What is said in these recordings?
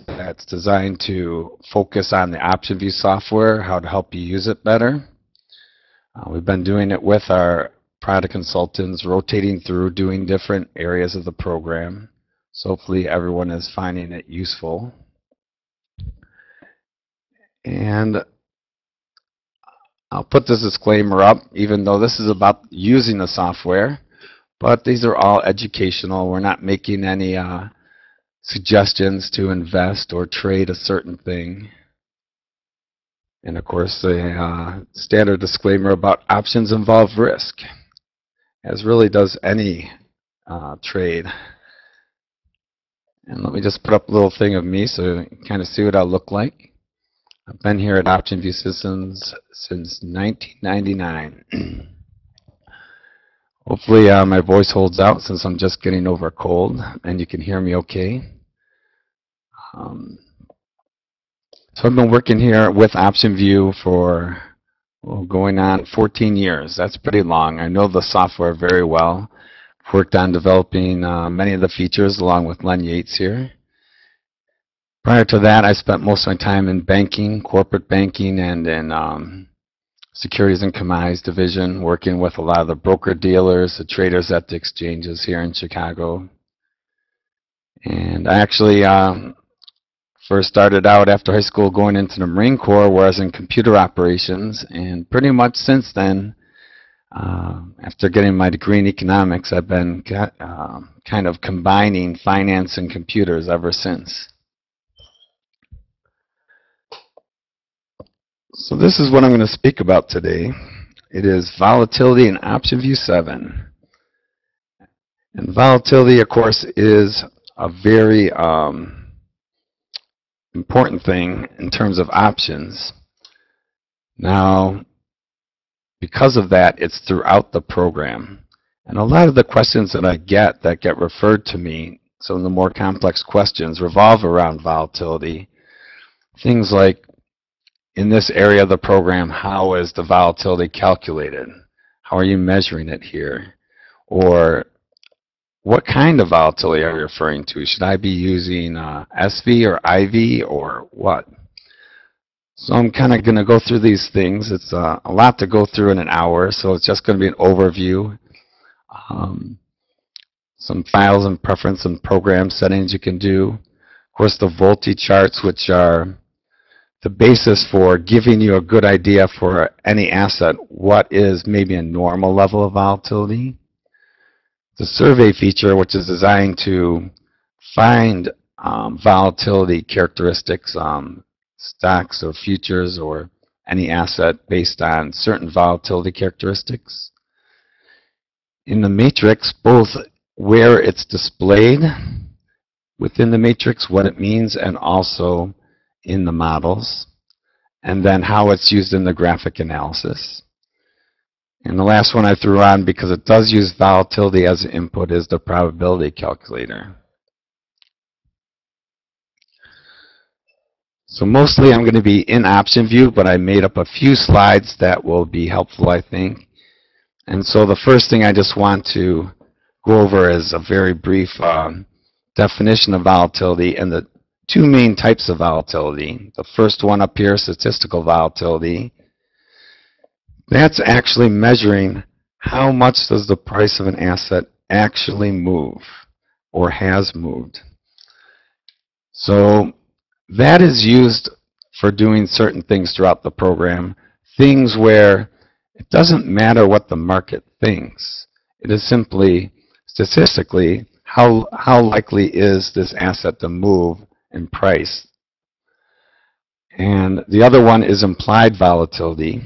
that's designed to focus on the OptionVue software, how to help you use it better. We've been doing it with our product consultants, rotating through, doing different areas of the program. So hopefully everyone is finding it useful. And I'll put this disclaimer up, even though this is about using the software, but these are all educational. We're not making any suggestions to invest or trade a certain thing. And of course, the standard disclaimer about options involve risk, as really does any trade. And let me just put up a little thing of me so you can kind of see what I look like. I've been here at OptionVue Systems since 1999. Hopefully my voice holds out since I'm just getting over a cold and you can hear me okay. So I've been working here with OptionVue for going on 14 years. That's pretty long. I know the software very well. I've worked on developing many of the features along with Len Yates here. Prior to that, I spent most of my time in banking, corporate banking, and in securities and commodities division, working with a lot of the broker-dealers, the traders at the exchanges here in Chicago. And I actually first started out after high school going into the Marine Corps, where I was in computer operations, and pretty much since then, after getting my degree in economics, I've been kind of combining finance and computers ever since. So this is what I'm going to speak about today. It is volatility in OptionVue 7. And volatility, of course, is a very important thing in terms of options. Now, because of that, it's throughout the program. And a lot of the questions that I get that get referred to me, some of the more complex questions, revolve around volatility. Things like, in this area of the program, how is the volatility calculated? How are you measuring it here? Or what kind of volatility are you referring to? Should I be using SV or IV or what? So I'm kind of going to go through these things. It's a lot to go through in an hour, so it's just going to be an overview. Some files and preference and program settings you can do. Of course, the Volti charts, which are the basis for giving you a good idea for any asset, what is maybe a normal level of volatility. The survey feature, which is designed to find volatility characteristics, stocks or futures or any asset based on certain volatility characteristics. In the matrix, both where it's displayed within the matrix, what it means, and also in the models, and then how it's used in the graphic analysis. And the last one I threw on, because it does use volatility as an input, is the probability calculator. So mostly I'm going to be in OptionVue, but I made up a few slides that will be helpful, I think. And so the first thing I just want to go over is a very brief definition of volatility and the two main types of volatility. The first one up here, statistical volatility. That's actually measuring how much does the price of an asset actually move or has moved. So that is used for doing certain things throughout the program, things where it doesn't matter what the market thinks. It is simply statistically how likely is this asset to move in price. And the other one is implied volatility.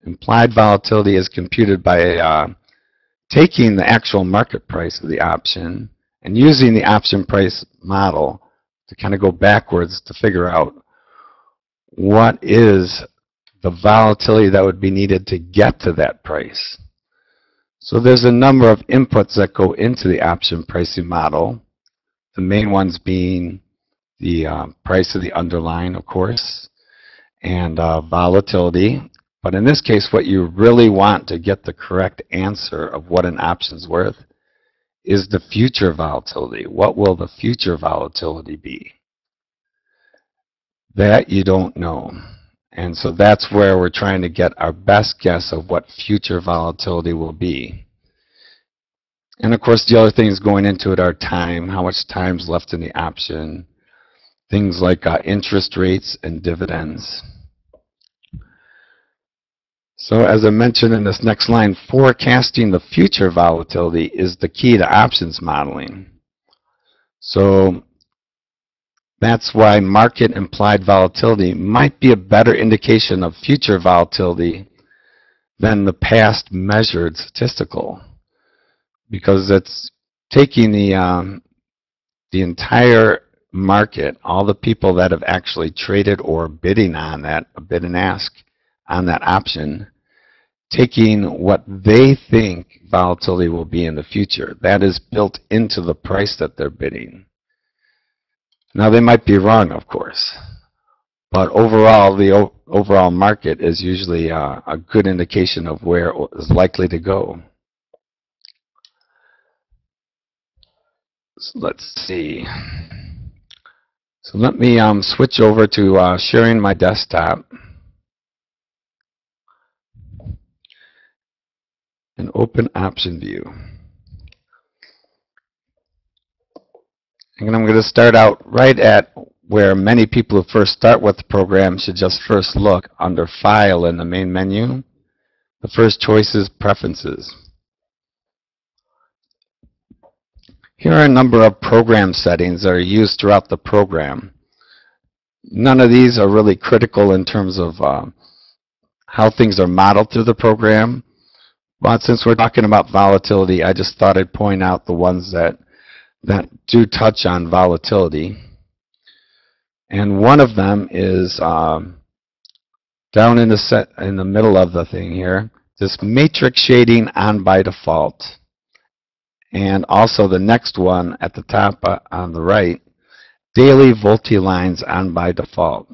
Implied volatility is computed by taking the actual market price of the option and using the option price model to kind of go backwards to figure out what is the volatility that would be needed to get to that price. So there's a number of inputs that go into the option pricing model, the main ones being the price of the underlying, of course, and volatility. But in this case, what you really want to get the correct answer of what an option's worth is the future volatility. What will the future volatility be? That you don't know. And so that's where we're trying to get our best guess of what future volatility will be. And of course, the other things going into it are time, how much time's left in the option, things like interest rates and dividends. So as I mentioned in this next line, forecasting the future volatility is the key to options modeling. So that's why market implied volatility might be a better indication of future volatility than the past measured statistical, because it's taking the entire market, all the people that have actually traded or bidding on that, a bid and ask on that option, taking what they think volatility will be in the future. That is built into the price that they're bidding. Now they might be wrong, of course, but overall the overall market is usually a good indication of where it is likely to go. So let's see. So let me switch over to sharing my desktop and open OptionVue. And I'm going to start out right at where many people who first start with the program should just first look under File in the main menu. The first choice is Preferences. Here are a number of program settings that are used throughout the program. None of these are really critical in terms of how things are modeled through the program. But since we're talking about volatility, I just thought I'd point out the ones that do touch on volatility. And one of them is down in the middle of the thing here, this matrix shading on by default. And also the next one at the top on the right, daily multi-lines on by default.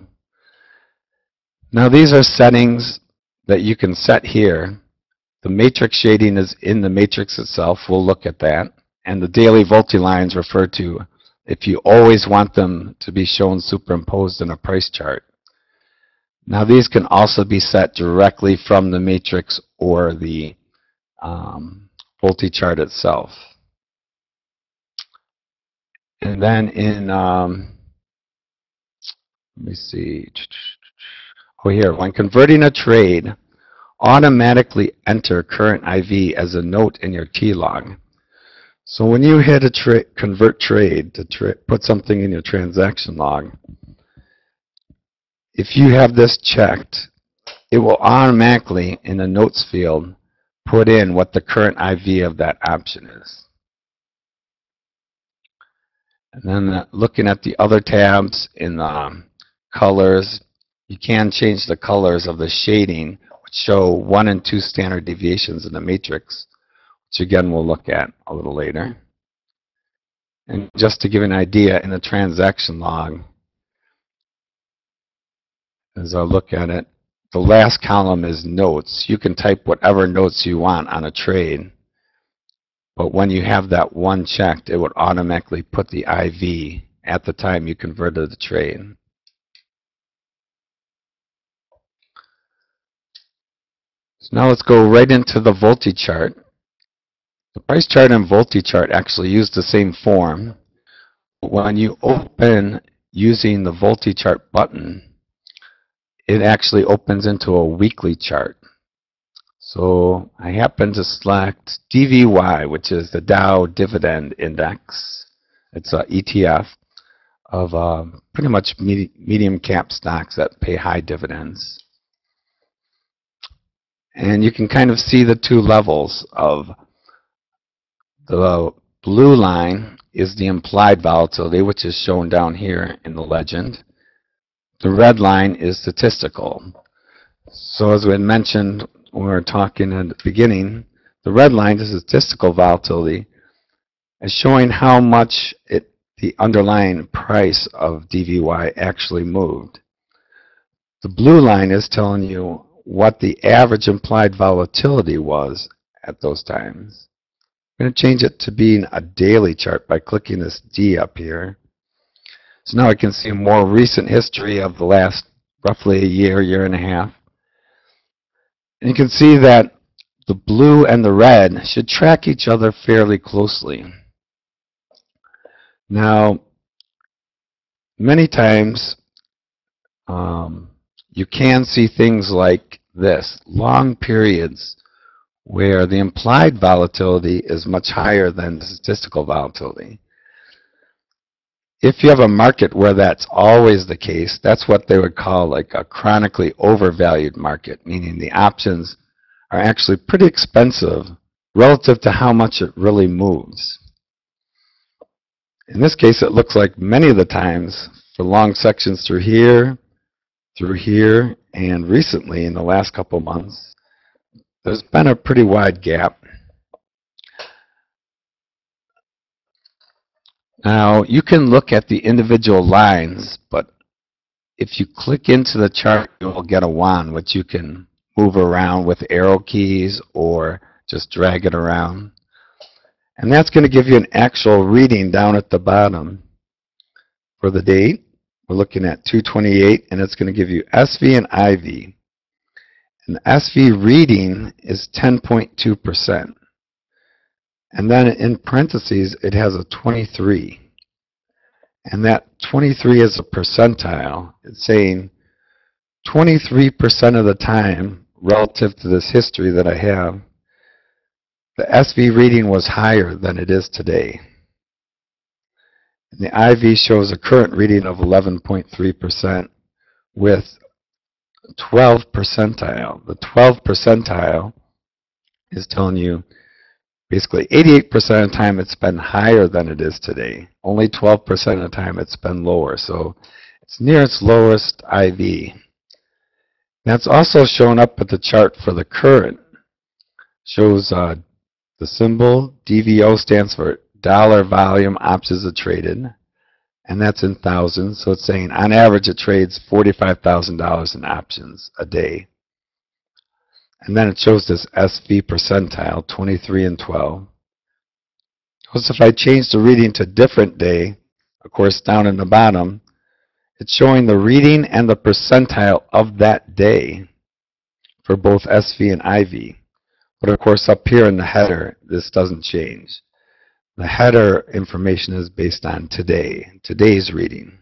Now these are settings that you can set here. The matrix shading is in the matrix itself. We'll look at that. And the daily multi-lines refer to if you always want them to be shown superimposed in a price chart. Now these can also be set directly from the matrix or the multi-chart itself. And then in, let me see, oh here, when converting a trade, automatically enter current IV as a note in your T-log. So when you hit a convert trade to put something in your transaction log, if you have this checked, it will automatically, in the notes field, put in what the current IV of that option is. And then looking at the other tabs in the colors, you can change the colors of the shading, which show 1 and 2 standard deviations in the matrix, which again we'll look at a little later. And just to give an idea, in the transaction log, as I look at it, the last column is notes. You can type whatever notes you want on a trade, but when you have that one checked, it would automatically put the IV at the time you converted the trade. So now let's go right into the multi-chart. The price chart and multi-chart actually use the same form. When you open using the multi-chart button, it actually opens into a weekly chart. So I happen to select DVY, which is the Dow Dividend Index. It's an ETF of pretty much medium cap stocks that pay high dividends. And you can kind of see the two levels of the blue line is the implied volatility, which is shown down here in the legend. The red line is statistical. So as we had mentioned when we were talking at the beginning, the red line is statistical volatility, is showing how much the underlying price of DVY actually moved. The blue line is telling you what the average implied volatility was at those times. I'm going to change it to being a daily chart by clicking this D up here. So now I can see a more recent history of the last roughly a year, year and a half. And you can see that the blue and the red should track each other fairly closely. Now, many times you can see things like this, long periods where the implied volatility is much higher than the statistical volatility. If you have a market where that's always the case, that's what they would call like a chronically overvalued market, meaning the options are actually pretty expensive relative to how much it really moves. In this case, it looks like many of the times for long sections through here, and recently in the last couple months, there's been a pretty wide gap. Now, you can look at the individual lines, but if you click into the chart, you'll get a wand, which you can move around with arrow keys or just drag it around. And that's going to give you an actual reading down at the bottom. For the date, we're looking at 2/28, and it's going to give you SV and IV. And the SV reading is 10.2%. And then in parentheses, it has a 23. And that 23 is a percentile. It's saying 23% of the time, relative to this history that I have, the SV reading was higher than it is today. And the IV shows a current reading of 11.3% with 12 percentile. The 12 percentile is telling you basically 88% of the time it's been higher than it is today. Only 12% of the time it's been lower. So it's near its lowest IV. That's also shown up at the chart for the current. Shows the symbol DVO stands for dollar volume options are traded, and that's in thousands. So it's saying on average it trades $45,000 in options a day. And then it shows this SV percentile, 23 and 12. So if I change the reading to different day, of course down in the bottom, it's showing the reading and the percentile of that day for both SV and IV. But of course up here in the header, this doesn't change. The header information is based on today's reading.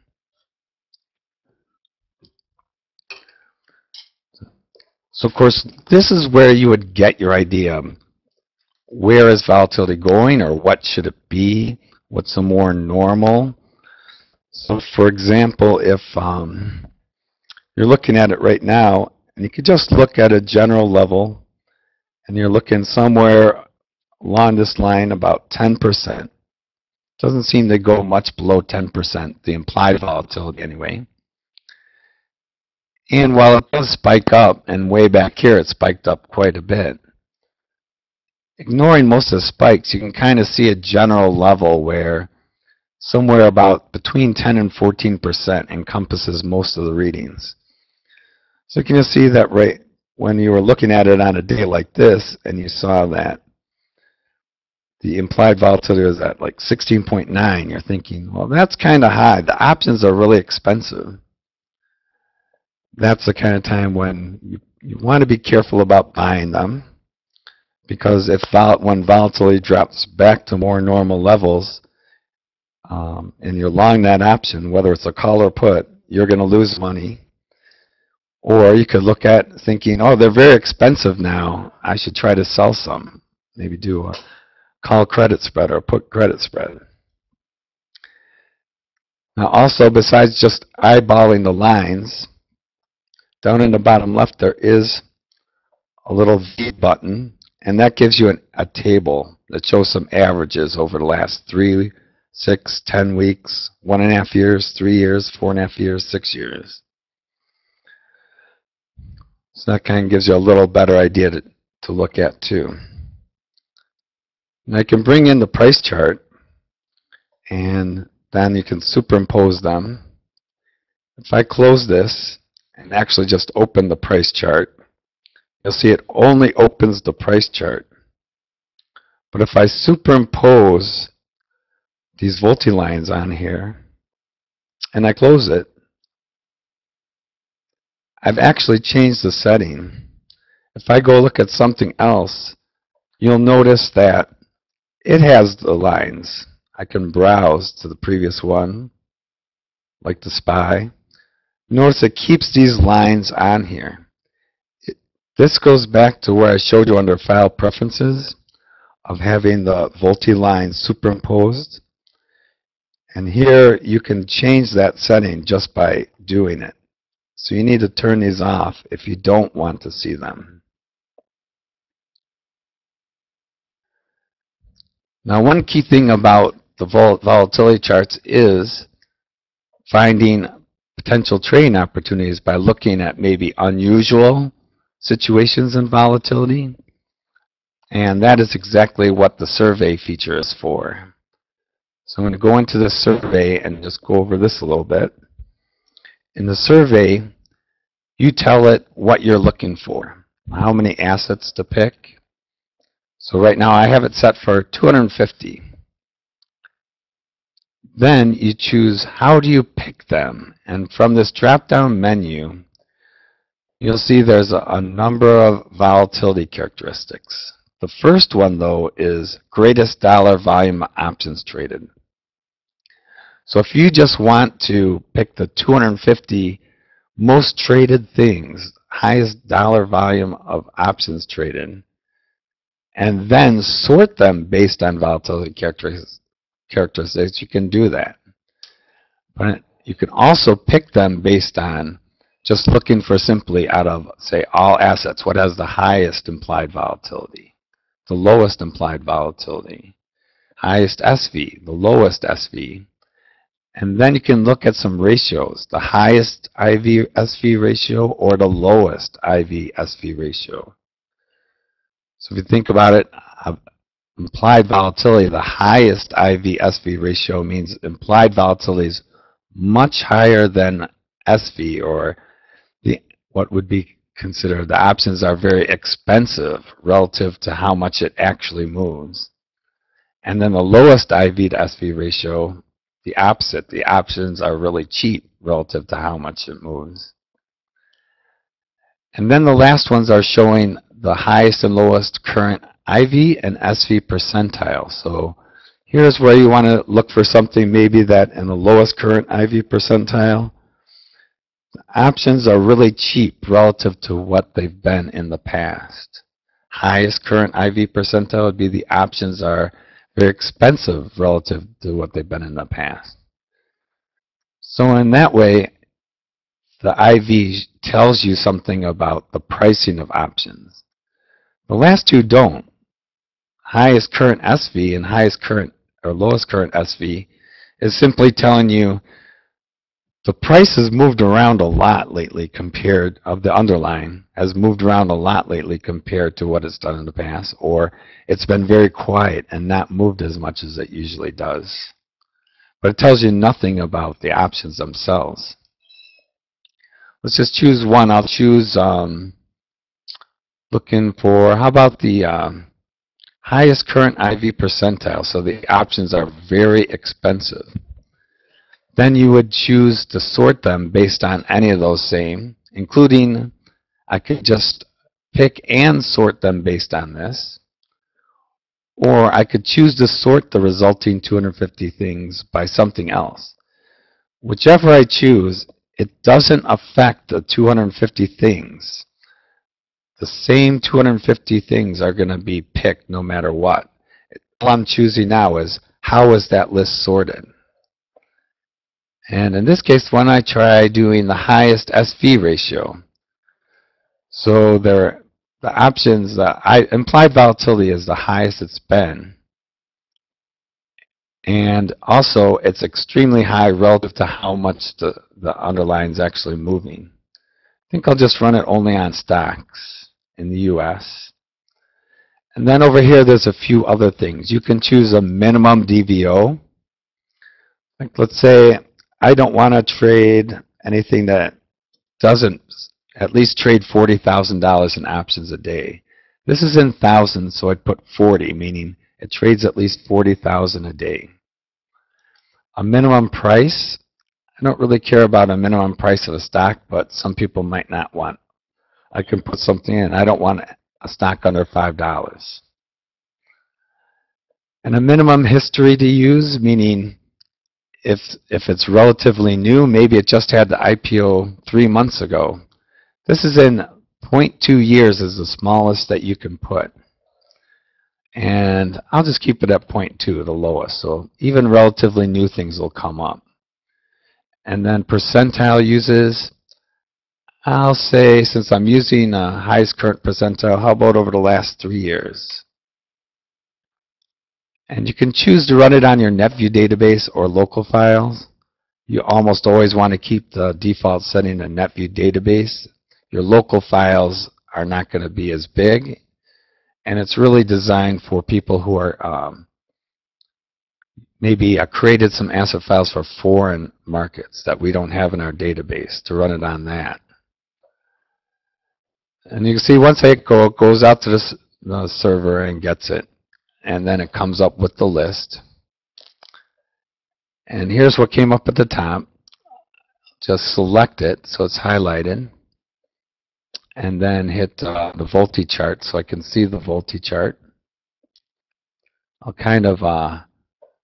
So of course, this is where you would get your idea. Where is volatility going, or what should it be? What's a more normal? So for example, if you're looking at it right now, and you could just look at a general level, and you're looking somewhere along this line about 10%. Doesn't seem to go much below 10%, the implied volatility anyway. And while it does spike up, and way back here it spiked up quite a bit, ignoring most of the spikes, you can kind of see a general level where somewhere about between 10 and 14% encompasses most of the readings. So you can just see that right when you were looking at it on a day like this, and you saw that the implied volatility was at like 16.9, you're thinking, well, that's kind of high. The options are really expensive. That's the kind of time when you want to be careful about buying them, because when volatility drops back to more normal levels, and you're long that option, whether it's a call or put, you're going to lose money. Or you could look at thinking, oh, they're very expensive now, I should try to sell some. Maybe do a call credit spread or a put credit spread. Now also, besides just eyeballing the lines, down in the bottom left there is a little V button, and that gives you a table that shows some averages over the last 3, 6, 10 weeks, 1.5 years, 3 years, 4.5 years, 6 years. So that kind of gives you a little better idea to look at too. And I can bring in the price chart, and then you can superimpose them. If I close this and actually just open the price chart, you'll see it only opens the price chart. But if I superimpose these lines on here, and I close it, I've actually changed the setting. If I go look at something else, you'll notice that it has the lines. I can browse to the previous one, like the SPY. Notice it keeps these lines on here. This goes back to where I showed you under File Preferences of having the Volti lines superimposed. And here you can change that setting just by doing it. So you need to turn these off if you don't want to see them. Now, one key thing about the volatility charts is finding potential trading opportunities by looking at maybe unusual situations in volatility. And that is exactly what the survey feature is for. So I'm going to go into the survey and just go over this a little bit. In the survey, you tell it what you're looking for, how many assets to pick. So right now I have it set for 250. Then you choose how do you pick them. And from this drop-down menu, you'll see there's a number of volatility characteristics. The first one, though, is greatest dollar volume options traded. So if you just want to pick the 250 most traded things, highest dollar volume of options traded, and then sort them based on volatility characteristics, you can do that. But you can also pick them based on just looking for simply out of, say, all assets, what has the highest implied volatility, the lowest implied volatility, highest SV, the lowest SV. And then you can look at some ratios, the highest IV-SV ratio or the lowest IV-SV ratio. So if you think about it, implied volatility, the highest IV-SV ratio means implied volatility is much higher than SV, or what would be considered the options are very expensive relative to how much it actually moves. And then the lowest IV to SV ratio, the opposite, the options are really cheap relative to how much it moves. And then the last ones are showing the highest and lowest current IV and SV percentile. So here's where you want to look for something maybe that in the lowest current IV percentile, the options are really cheap relative to what they've been in the past. Highest current IV percentile would be the options are very expensive relative to what they've been in the past. So in that way, the IV tells you something about the pricing of options. The last two don't. Highest current SV and highest current or lowest current SV is simply telling you the price has moved around a lot lately compared, of the underlying, has moved around a lot lately compared to what it's done in the past, or it's been very quiet and not moved as much as it usually does. But it tells you nothing about the options themselves. Let's just choose one. I'll choose looking for, how about the highest current IV percentile, so the options are very expensive. Then you would choose to sort them based on any of those same, including I could just pick and sort them based on this, or I could choose to sort the resulting 250 things by something else. Whichever I choose, it doesn't affect the 250 things. The same 250 things are going to be picked no matter what. All I'm choosing now is how is that list sorted. And in this case, why don't I try doing the highest SV ratio? So the options, implied volatility is the highest it's been. And also, it's extremely high relative to how much the underlying is actually moving. I think I'll just run it only on stocks in the US. And then over here, there's a few other things. You can choose a minimum DVO. Like, let's say I don't want to trade anything that doesn't at least trade $40,000 in options a day. This is in thousands, so I'd put 40, meaning it trades at least 40,000 a day. A minimum price, I don't really care about a minimum price of a stock, but some people might not want. I can put something in. I don't want a stock under $5. And a minimum history to use, meaning if it's relatively new, maybe it just had the IPO 3 months ago. This is in 0.2 years is the smallest that you can put. And I'll just keep it at 0.2, the lowest. So even relatively new things will come up. And then percentile uses, I'll say since I'm using highest current percentile, how about over the last 3 years? And you can choose to run it on your NetView database or local files. You almost always want to keep the default setting to NetView database. Your local files are not going to be as big, and it's really designed for people who are maybe created some asset files for foreign markets that we don't have in our database to run it on that. And you can see once I hit go, it goes out to the server and gets it. And then it comes up with the list. And here's what came up at the top. Just select it so it's highlighted. And then hit the Volti chart so I can see the Volti chart. I'll kind of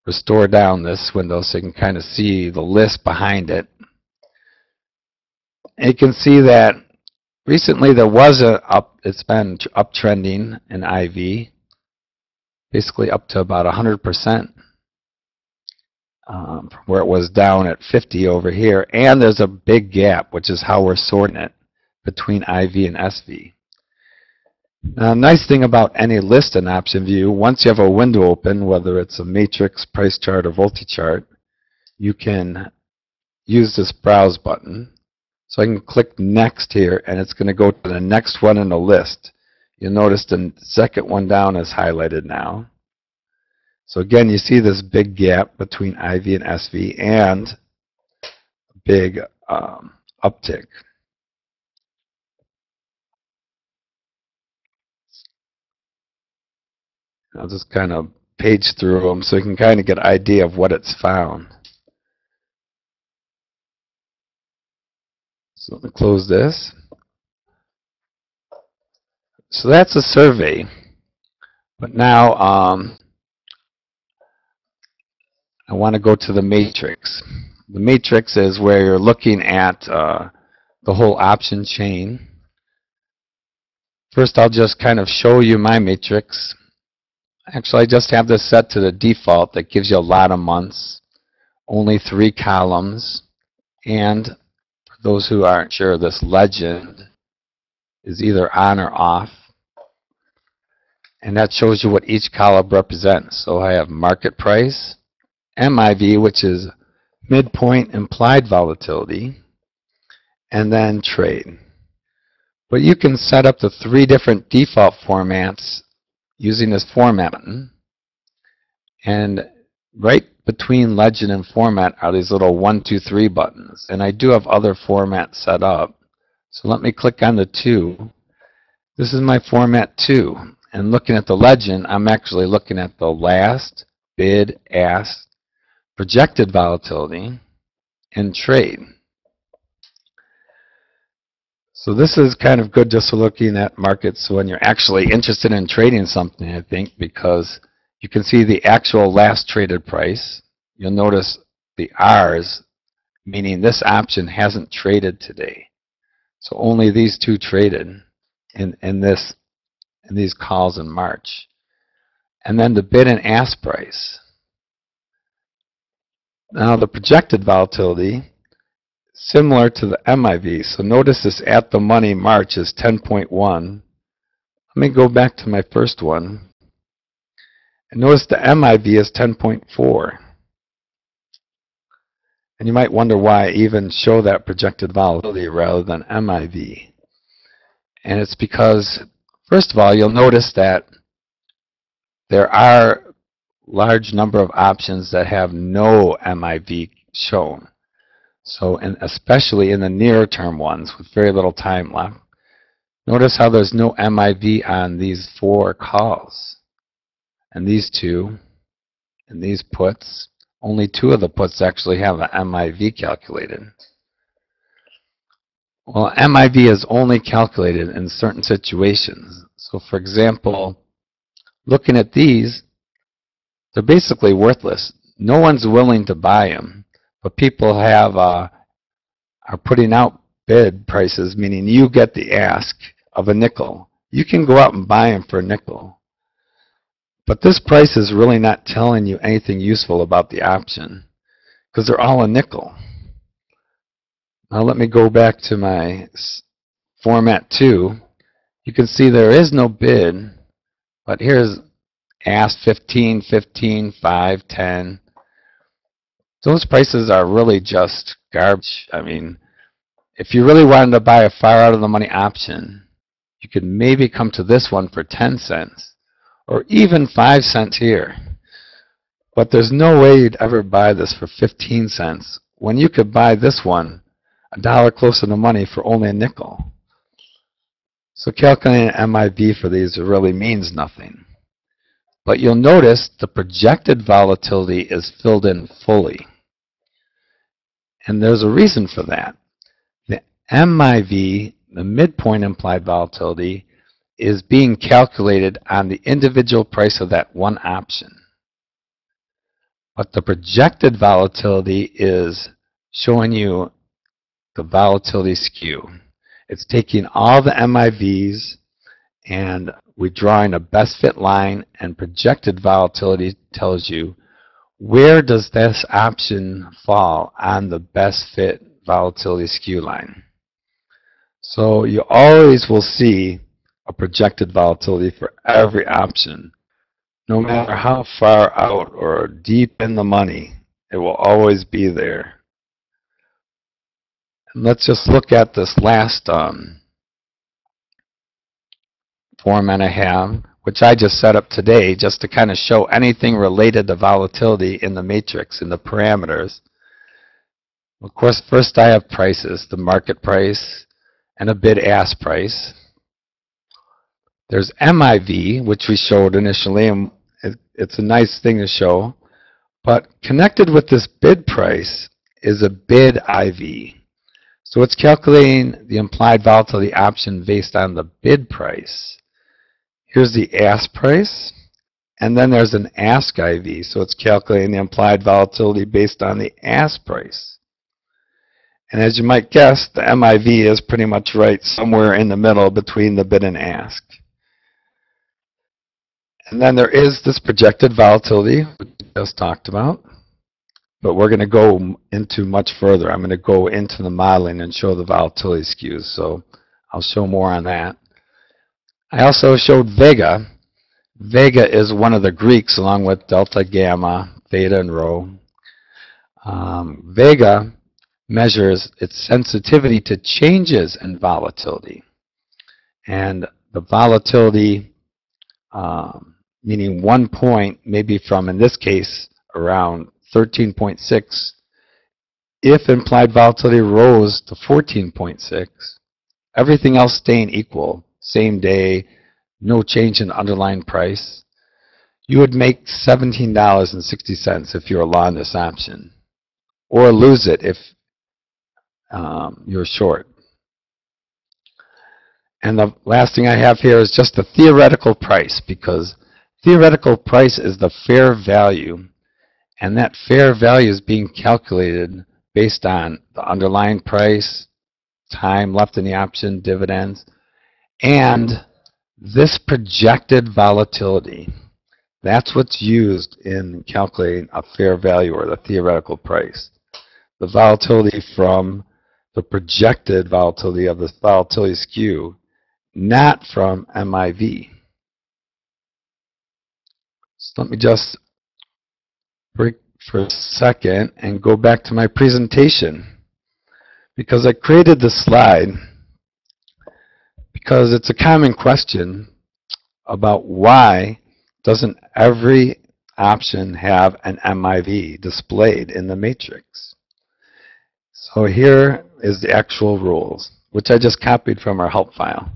restore down this window so you can kind of see the list behind it. And you can see that recently there was it's been uptrending in IV, basically up to about 100%, where it was down at 50 over here. And there's a big gap, which is how we're sorting it between IV and SV. Now, nice thing about any list in OptionVue, once you have a window open, whether it's a matrix, price chart, or Volti chart, you can use this browse button. So I can click next here, and it's going to go to the next one in the list. You'll notice the second one down is highlighted now. So again, you see this big gap between IV and SV and a big uptick. I'll just kind of page through them so you can kind of get an idea of what it's found. So let me close this. So that's a survey. But now I want to go to the matrix. The matrix is where you're looking at the whole option chain. First, I'll just kind of show you my matrix. Actually, I just have this set to the default that gives you a lot of months, only 3 columns, and for those who aren't sure, this legend is either on or off, and that shows you what each column represents. So I have market price, MIV, which is midpoint implied volatility, and then trade. But you can set up the 3 different default formats using this format button, and right between legend and format are these little 1, 2, 3 buttons, and I do have other formats set up. So let me click on the 2. This is my format 2, and looking at the legend, I'm actually looking at the last, bid, ask, projected volatility, and trade. So this is kind of good just for looking at markets when you're actually interested in trading something, I think, because you can see the actual last traded price. You'll notice the R's, meaning this option hasn't traded today. So only these 2 traded in these calls in March. And then the bid and ask price. Now the projected volatility, similar to the MIV. So notice this at the money March is 10.1. Let me go back to my first one. And notice the MIV is 10.4. And you might wonder why I even show that projected volatility rather than MIV. And it's because, first of all, you'll notice that there are large number of options that have no MIV shown. So, and especially in the nearer term ones with very little time left, notice how there's no MIV on these 4 calls. And these 2, and these puts, only 2 of the puts actually have an MIV calculated. Well, MIV is only calculated in certain situations. So for example, looking at these, they're basically worthless. No one's willing to buy them, but people have are putting out bid prices, meaning you get the ask of a nickel. You can go out and buy them for a nickel. But this price is really not telling you anything useful about the option because they're all a nickel. Now let me go back to my format 2. You can see there is no bid, but here's ask 15, 15, 5, 10. Those prices are really just garbage. I mean, if you really wanted to buy a far out of the money option, you could maybe come to this one for 10 cents or even 5 cents here. But there's no way you'd ever buy this for 15 cents when you could buy this one $1 closer to money for only a nickel. So calculating MIV for these really means nothing. But you'll notice the projected volatility is filled in fully. And there's a reason for that. The MIV, the midpoint implied volatility, is being calculated on the individual price of that one option. But the projected volatility is showing you the volatility skew. It's taking all the MIVs and we're drawing a best fit line, and projected volatility tells you where does this option fall on the best fit volatility skew line. So you always will see a projected volatility for every option. No matter how far out or deep in the money, it will always be there. And let's just look at this last format I have, which I just set up today just to kind of show anything related to volatility in the matrix, in the parameters. Of course, first I have prices, the market price and a bid-ask price. There's MIV, which we showed initially, and it's a nice thing to show. But connected with this bid price is a bid IV. So it's calculating the implied volatility option based on the bid price. Here's the ask price, and then there's an ask IV. So it's calculating the implied volatility based on the ask price. And as you might guess, the MIV is pretty much right somewhere in the middle between the bid and ask. And then there is this projected volatility, which we just talked about. But we're going to go into much further. I'm going to go into the modeling and show the volatility skews. So I'll show more on that. I also showed Vega. Vega is one of the Greeks along with delta, gamma, theta, and rho. Vega measures its sensitivity to changes in volatility. And the volatility, meaning 1 point, maybe from, in this case, around 13.6, if implied volatility rose to 14.6, everything else staying equal, same day, no change in underlying price, you would make $17.60 if you're long this option, or lose it if you're short. And the last thing I have here is just the theoretical price, because theoretical price is the fair value, and that fair value is being calculated based on the underlying price, time left in the option, dividends, and this projected volatility. That's what's used in calculating a fair value or the theoretical price. The volatility from the projected volatility of the volatility skew, not from MIV. So let me just break for a second and go back to my presentation, because I created this slide because it's a common question about why doesn't every option have an MIV displayed in the matrix. So here is the actual rules, which I just copied from our help file.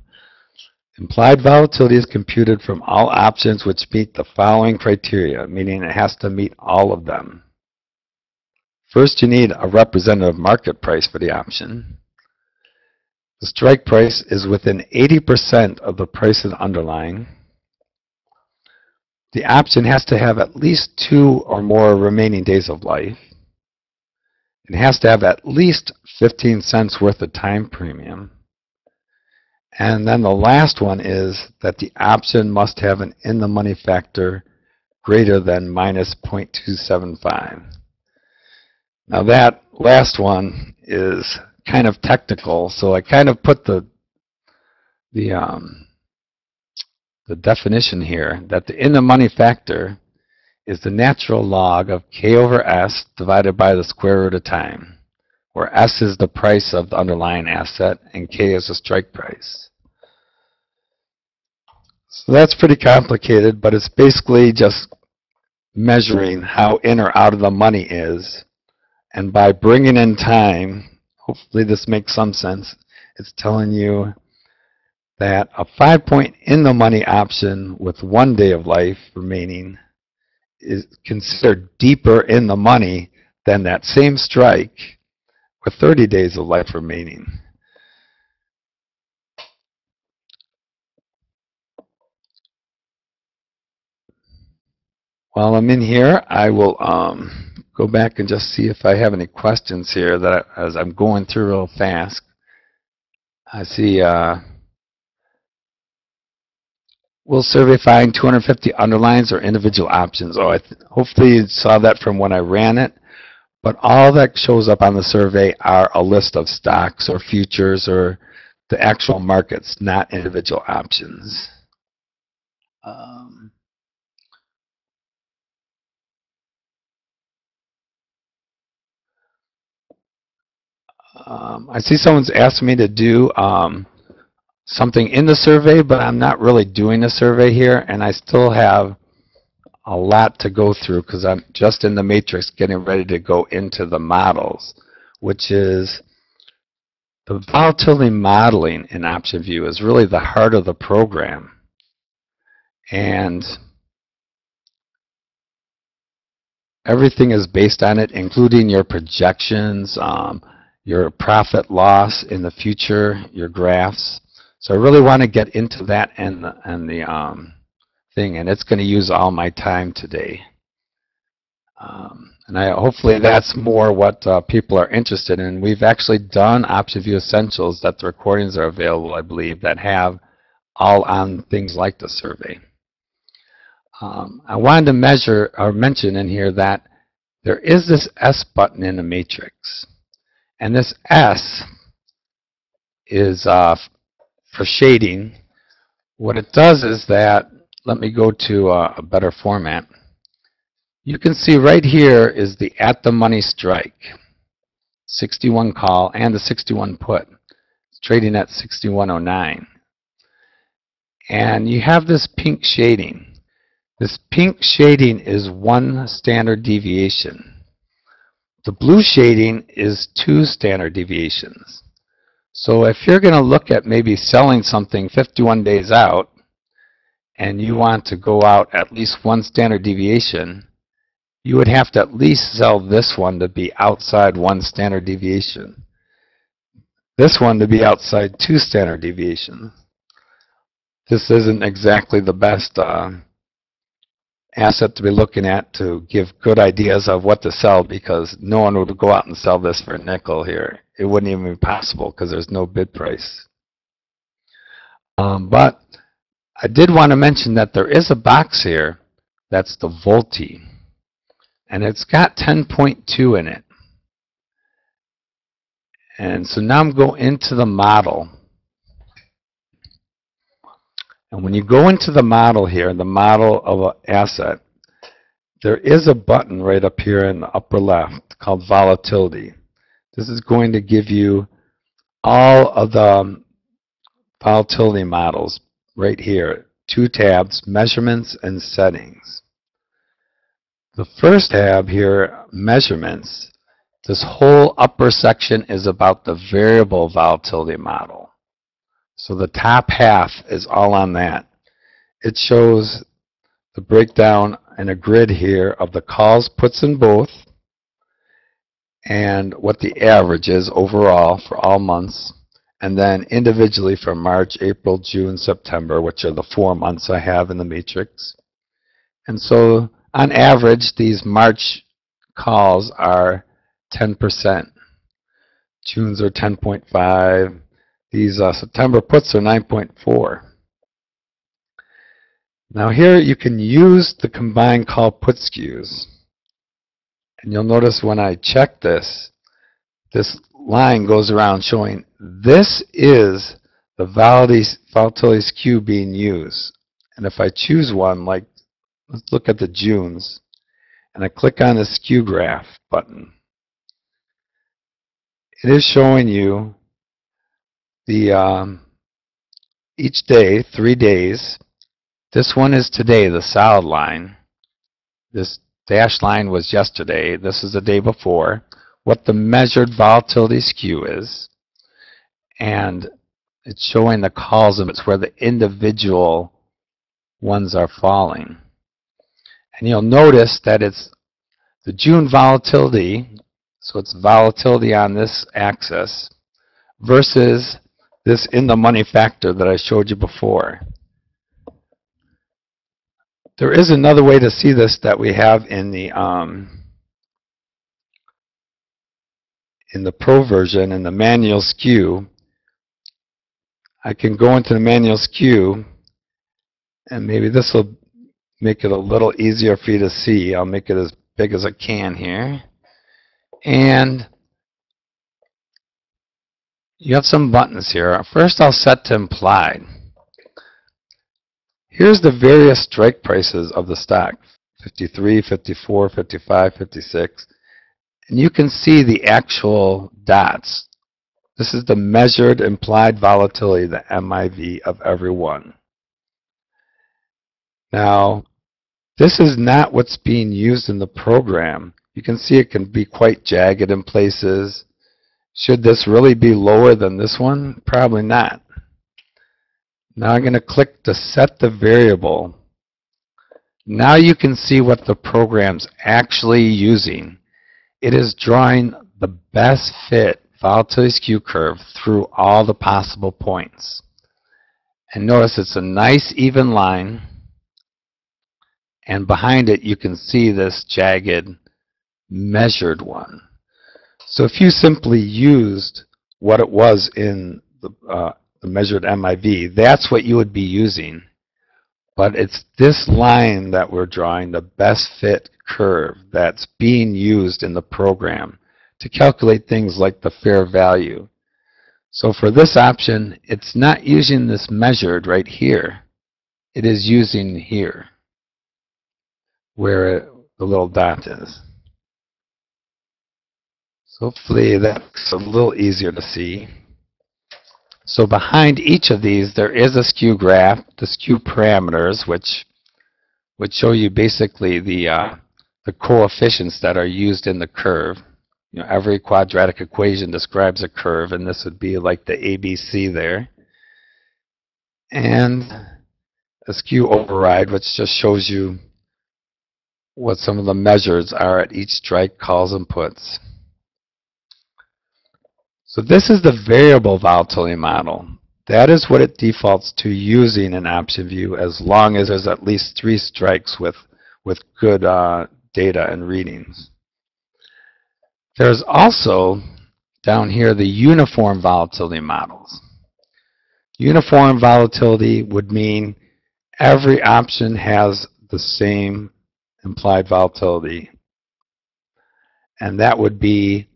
Implied volatility is computed from all options which meet the following criteria, meaning it has to meet all of them. First, you need a representative market price for the option. The strike price is within 80% of the price of the underlying. The option has to have at least 2 or more remaining days of life. It has to have at least 15 cents worth of time premium. And then the last one is that the option must have an in-the-money factor greater than minus 0.275. Now that last one is kind of technical, so I kind of put the definition here that the in-the-money factor is the natural log of K over S divided by the square root of time, where S is the price of the underlying asset and K is the strike price. So that's pretty complicated, but it's basically just measuring how in or out of the money is, and by bringing in time, hopefully this makes some sense, it's telling you that a 5-point in-the-money option with 1 day of life remaining is considered deeper in the money than that same strike with 30 days of life remaining. While I'm in here, I will go back and just see if I have any questions here that as I'm going through real fast. I see will survey find 250 underlines or individual options? Oh, hopefully you saw that from when I ran it. But all that shows up on the survey are a list of stocks or futures or the actual markets, not individual options. I see someone's asked me to do something in the survey, but I'm not really doing a survey here, and I still have a lot to go through because I'm just in the matrix getting ready to go into the models, which is the volatility modeling in OptionVue is really the heart of the program. And everything is based on it, including your projections, your profit loss in the future, your graphs. So I really want to get into that and the thing, and it's going to use all my time today. And hopefully that's more what people are interested in. We've actually done OptionVue Essentials that the recordings are available, I believe, that have all on things like the survey. I wanted to measure or mention in here that there is this S button in the matrix. And this S is for shading. What it does is that, let me go to a better format. You can see right here is the at the money strike, 61 call and the 61 put. It's trading at 61.09. And you have this pink shading. This pink shading is 1 standard deviation. The blue shading is 2 standard deviations. So if you're going to look at maybe selling something 51 days out, and you want to go out at least 1 standard deviation, you would have to at least sell this one to be outside 1 standard deviation. This one to be outside 2 standard deviations. This isn't exactly the best asset to be looking at to give good ideas of what to sell, because no one would go out and sell this for a nickel here. It wouldn't even be possible because there's no bid price. But I did want to mention that there is a box here that's the Volti, and it's got 10.2 in it. And so now I'm going into the model. And when you go into the model here, the model of an asset, there is a button right up here in the upper left called Volatility. This is going to give you all of the volatility models right here. 2 tabs, Measurements and Settings. The first tab here, Measurements, this whole upper section is about the variable volatility model. So the top half is all on that. It shows the breakdown and a grid here of the calls, puts, and both, and what the average is overall for all months, and then individually for March, April, June, September, which are the 4 months I have in the matrix. And so on average, these March calls are 10%. June's are 10.5. These September puts are 9.4. Now here you can use the combined call put skews. And you'll notice when I check this, this line goes around showing this is the volatility skew being used. And if I choose one, like let's look at the Junes, and I click on the skew graph button, it is showing you the each day, 3 days. This one is today, the solid line. This dashed line was yesterday. This is the day before. What the measured volatility skew is. And it's showing the calls, and it's where the individual ones are falling. And you'll notice that it's the June volatility, so it's volatility on this axis, versus this in the money factor that I showed you before. There is another way to see this that we have in the pro version, in the manual skew. I can go into the manual skew, and maybe this will make it a little easier for you to see. I'll make it as big as I can here. And you have some buttons here. First, I'll set to implied. Here's the various strike prices of the stock, 53, 54, 55, 56. And you can see the actual dots. This is the measured implied volatility, the MIV of every one. Now, this is not what's being used in the program. You can see it can be quite jagged in places. Should this really be lower than this one? Probably not. Now I'm going to click to set the variable. Now you can see what the program's actually using. It is drawing the best fit volatility skew curve through all the possible points. And notice it's a nice even line, and behind it you can see this jagged measured one. So if you simply used what it was in the measured MIV, that's what you would be using. But it's this line that we're drawing, the best fit curve, that's being used in the program to calculate things like the fair value. So for this option, it's not using this measured right here. It is using here, where the little dot is. So hopefully that's a little easier to see. So behind each of these, there is a skew graph, the skew parameters, which would show you basically the coefficients that are used in the curve. You know, every quadratic equation describes a curve, and this would be like the ABC there. And a skew override, which just shows you what some of the measures are at each strike, calls, and puts. So this is the variable volatility model. That is what it defaults to using in OptionVue, as long as there's at least 3 strikes with good data and readings. There's also down here the uniform volatility models. Uniform volatility would mean every option has the same implied volatility, and that would be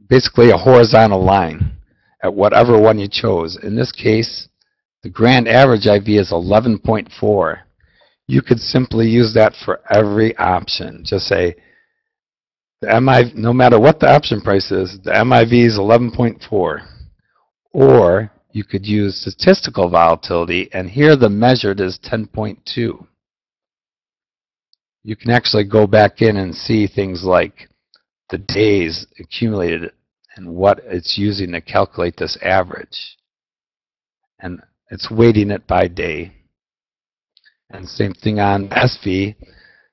basically a horizontal line at whatever one you chose. In this case, the grand average IV is 11.4. You could simply use that for every option. Just say, the MIV, no matter what the option price is, the MIV is 11.4. Or you could use statistical volatility, and here the measured is 10.2. You can actually go back in and see things like the days accumulated and what it's using to calculate this average. And it's weighting it by day. And same thing on SV.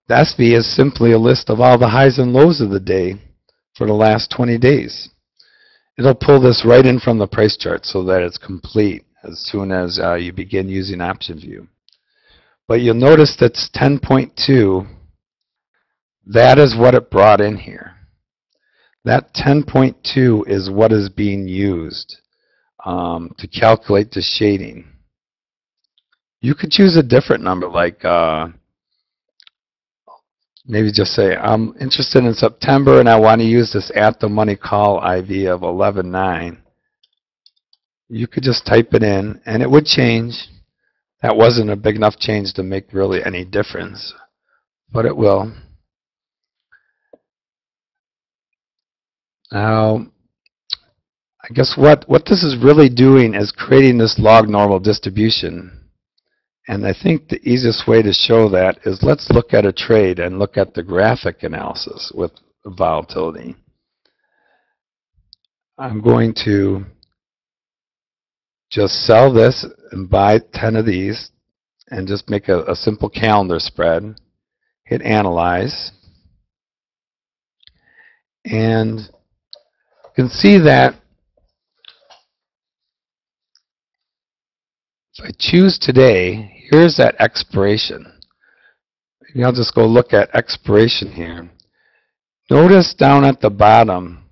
The SV is simply a list of all the highs and lows of the day for the last 20 days. It'll pull this right in from the price chart so that it's complete as soon as you begin using OptionVue. But you'll notice that's 10.2. That is what it brought in here. That 10.2 is what is being used to calculate the shading. You could choose a different number, like maybe just say, I'm interested in September and I want to use this at the money call IV of 11.9. You could just type it in and it would change. That wasn't a big enough change to make really any difference, but it will. Now, I guess what this is really doing is creating this log normal distribution. And I think the easiest way to show that is let's look at a trade and look at the graphic analysis with volatility. I'm going to just sell this and buy 10 of these and just make a simple calendar spread. Hit Analyze. And you can see that if I choose today, here's that expiration. Maybe I'll just go look at expiration here. Notice down at the bottom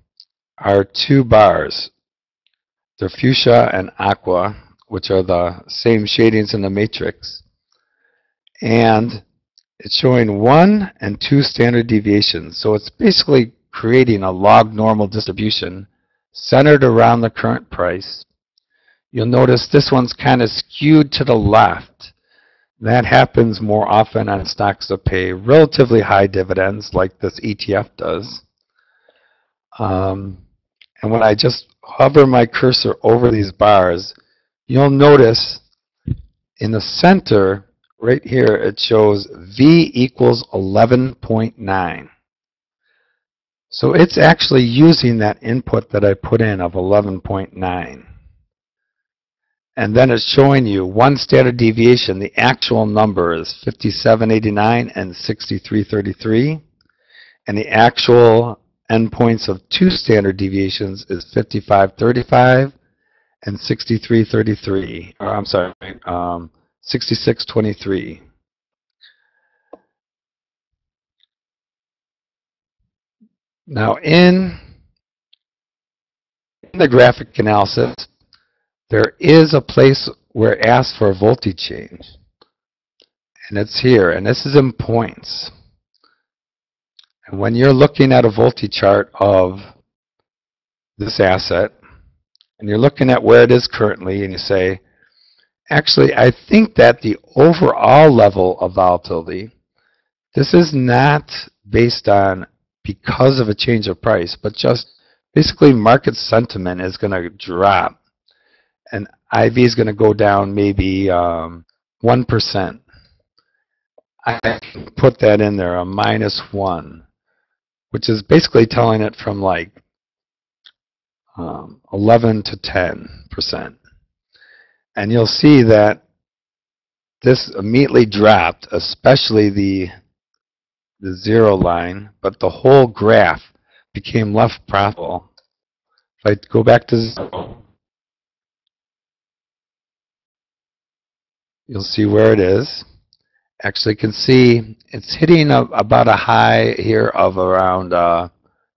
are two bars. They're fuchsia and aqua, which are the same shadings in the matrix. And it's showing 1 and 2 standard deviations. So it's basically creating a log normal distribution centered around the current price. You'll notice this one's kind of skewed to the left. That happens more often on stocks that pay relatively high dividends like this ETF does. And when I just hover my cursor over these bars, you'll notice in the center right here it shows V equals 11.9. So it's actually using that input that I put in of 11.9. And then it's showing you one standard deviation. The actual number is 57.89 and 63.33. And the actual endpoints of two standard deviations is 55.35 and 63.33. Or I'm sorry, 66.23. Now in the graphic analysis, there is a place where it asks for a voltage change. And it's here, and this is in points. And when you're looking at a voltage chart of this asset, and you're looking at where it is currently, and you say, actually, I think that the overall level of volatility, this is not based on because of a change of price, but just basically market sentiment is going to drop. And IV is going to go down maybe 1%. I can put that in there, a -1, which is basically telling it from like 11 to 10%. And you'll see that this immediately dropped, especially the zero line, but the whole graph became less profitable. If I go back to zero, you'll see where it is. Actually, you can see it's hitting about a high here of around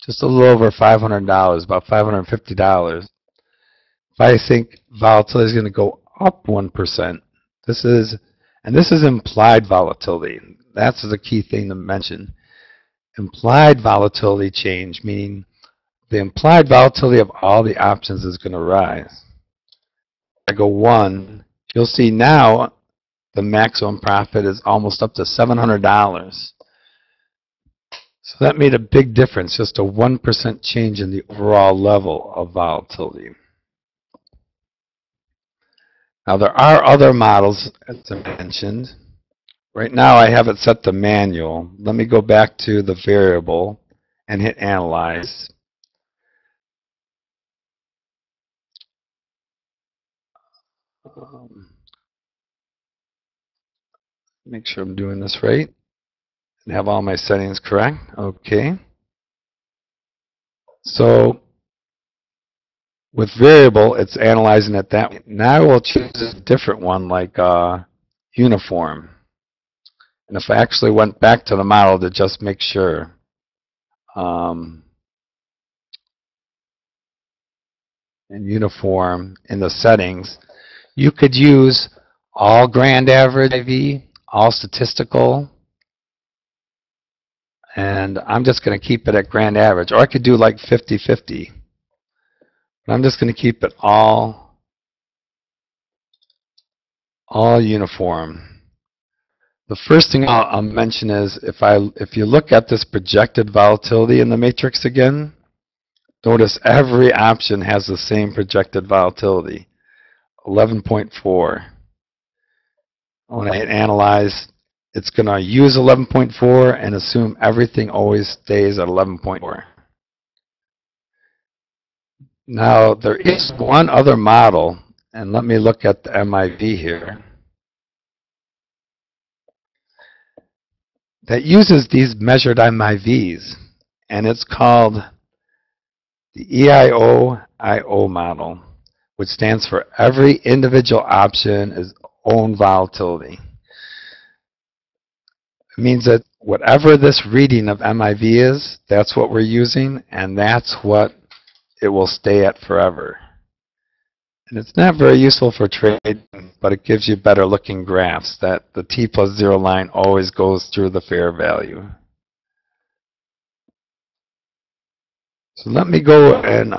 just a little over $500, about $550. If I think volatility is going to go up 1%, this is implied volatility. That's the key thing to mention. Implied volatility change, meaning the implied volatility of all the options is going to rise. If I go 1, you'll see now the maximum profit is almost up to $700. So that made a big difference, just a 1% change in the overall level of volatility. Now there are other models, as I mentioned. Right now I have it set to manual. Let me go back to the variable and hit Analyze. Make sure I'm doing this right. and have all my settings correct. Okay. So with variable, it's analyzing it that way. Now we'll choose a different one like uniform. And if I actually went back to the model to just make sure, in uniform in the settings, you could use all grand average IV, all statistical, and I'm just going to keep it at grand average. Or I could do like 50-50. But I'm just going to keep it all uniform. The first thing I'll mention is if you look at this projected volatility in the matrix again, notice every option has the same projected volatility, 11.4. When I hit analyze, it's going to use 11.4 and assume everything always stays at 11.4. Now, there is one other model, and let me look at the MIV here, that uses these measured MIVs, and it's called the EIO-IO model, which stands for every individual option is own volatility. It means that whatever this reading of MIV is, that's what we're using, and that's what it will stay at forever. And it's not very useful for trading, but it gives you better looking graphs that the T+0 line always goes through the fair value. So let me go and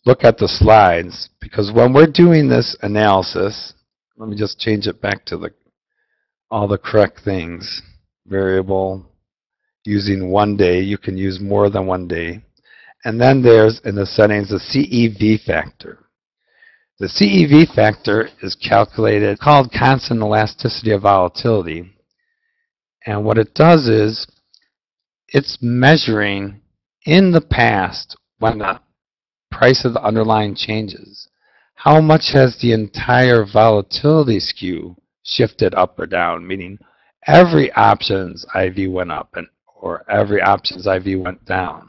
look at the slides, because when we're doing this analysis, let me just change it back to all the correct things. Variable, using 1 day, you can use more than 1 day. And then there's, in the settings, the CEV factor. The CEV factor is calculated, called constant elasticity of volatility. And what it does is, it's measuring in the past when the price of the underlying changes, how much has the entire volatility skew shifted up or down, meaning every option's IV went up or every option's IV went down.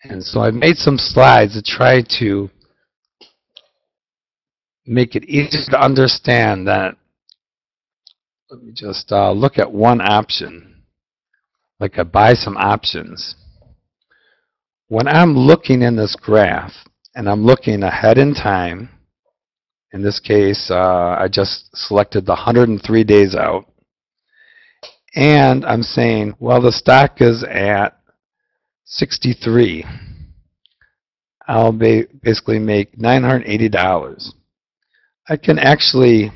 And so I made some slides to try to make it easier to understand that. Let me just look at one option, like I buy some options. When I'm looking in this graph, and I'm looking ahead in time, in this case, I just selected the 103 days out, and I'm saying, well, the stock is at 63. I'll basically make $980. I can actually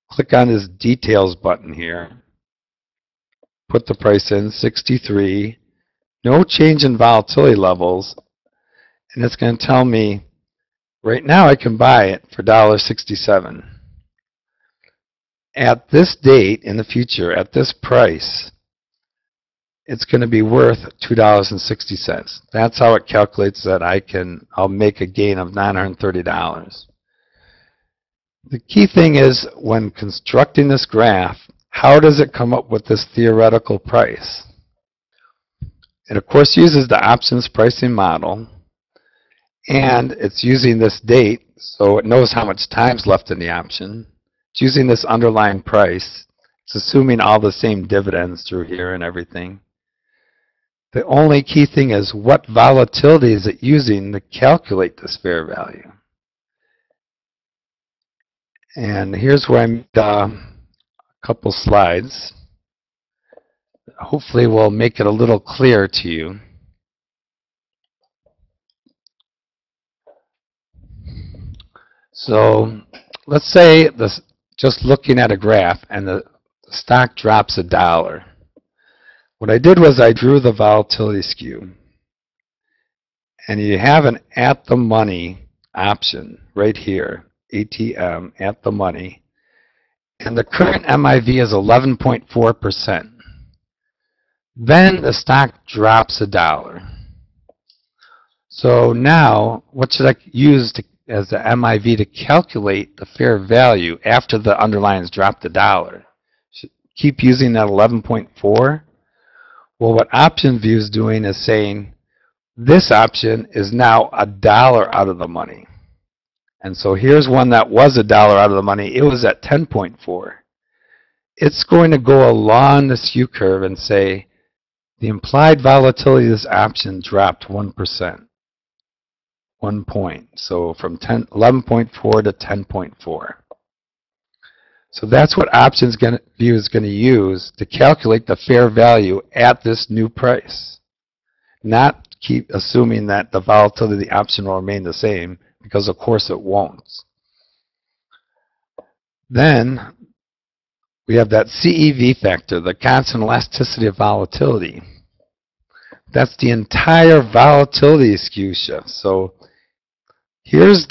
click on this details button here, put the price in, 63, no change in volatility levels, and it's going to tell me right now I can buy it for $1.67. At this date in the future, at this price, it's going to be worth $2.60. That's how it calculates that I'll make a gain of $930. The key thing is, when constructing this graph, how does it come up with this theoretical price? It, of course, uses the options pricing model, and it's using this date, so it knows how much time's left in the option. It's using this underlying price. It's assuming all the same dividends through here and everything. The only key thing is, what volatility is it using to calculate this fair value? And here's where I made a couple slides. Hopefully will make it a little clearer to you. So let's say just looking at a graph and the stock drops $1. What I did was I drew the volatility skew. And you have an at the money option right here, ATM, at the money. And the current MIV is 11.4%. Then the stock drops $1. So now, what should I use as the MIV to calculate the fair value after the underlying's dropped $1? keep using that 11.4? Well, what OptionVue is doing is saying this option is now $1 out of the money. And so here's one that was $1 out of the money. It was at 10.4. It's going to go along this U curve and say the implied volatility of this option dropped 1%. 1 point. So from 11.4 to 10.4. So that's what OptionVue is going to use to calculate the fair value at this new price. Not keep assuming that the volatility of the option will remain the same, because of course it won't. Then we have that CEV factor, the constant elasticity of volatility. That's the entire volatility skew shift. So here's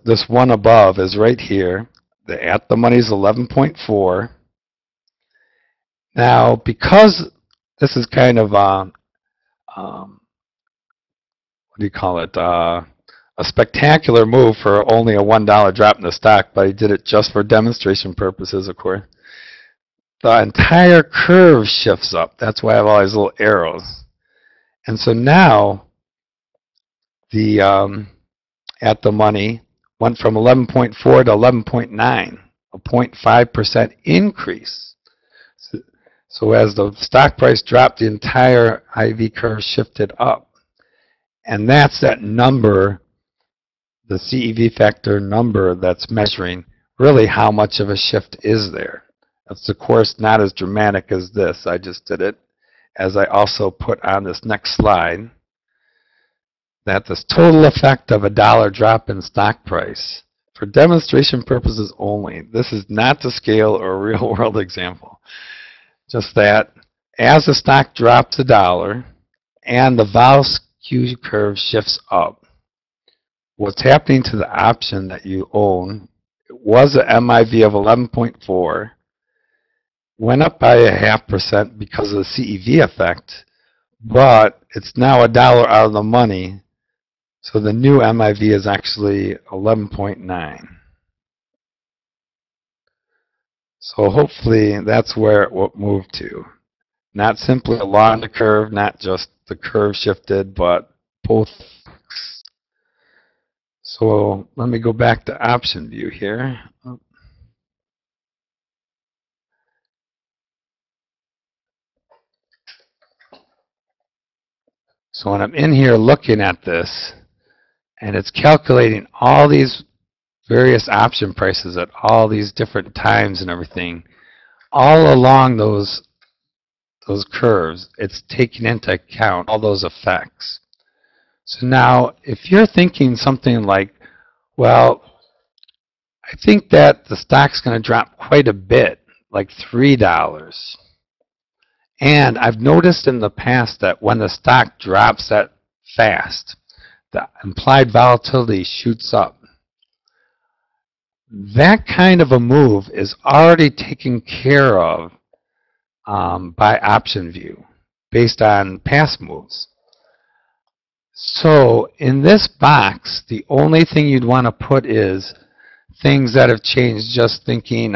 this one above is right here. The at the money is 11.4. Now, because this is kind of what do you call it? A spectacular move for only a $1 drop in the stock, but he did it just for demonstration purposes, of course. The entire curve shifts up. That's why I have all these little arrows. And so now the at the money went from 11.4 to 11.9, a 0.5% increase. So as the stock price dropped, the entire IV curve shifted up. And that's that number, the CEV factor number, that's measuring really how much of a shift is there. It's of course not as dramatic as this. I just did it, as I also put on this next slide, that this total effect of $1 drop in stock price, for demonstration purposes only, this is not to scale or a real world example, just that as the stock drops $1 and the vol skew curve shifts up, what's happening to the option that you own, it was an MIV of 11.4, went up by 0.5% because of the CEV effect, but it's now $1 out of the money, so the new MIV is actually 11.9. So hopefully that's where it will move to. Not simply along the curve, not just the curve shifted, but both. So let me go back to OptionVue here. So when I'm in here looking at this, and it's calculating all these various option prices at all these different times and everything, all along those curves, it's taking into account all those effects. So now, if you're thinking something like, well, I think that the stock's going to drop quite a bit, like $3. And I've noticed in the past that when the stock drops that fast, the implied volatility shoots up. That kind of a move is already taken care of by OptionVue based on past moves. So in this box, the only thing you'd want to put is things that have changed, just thinking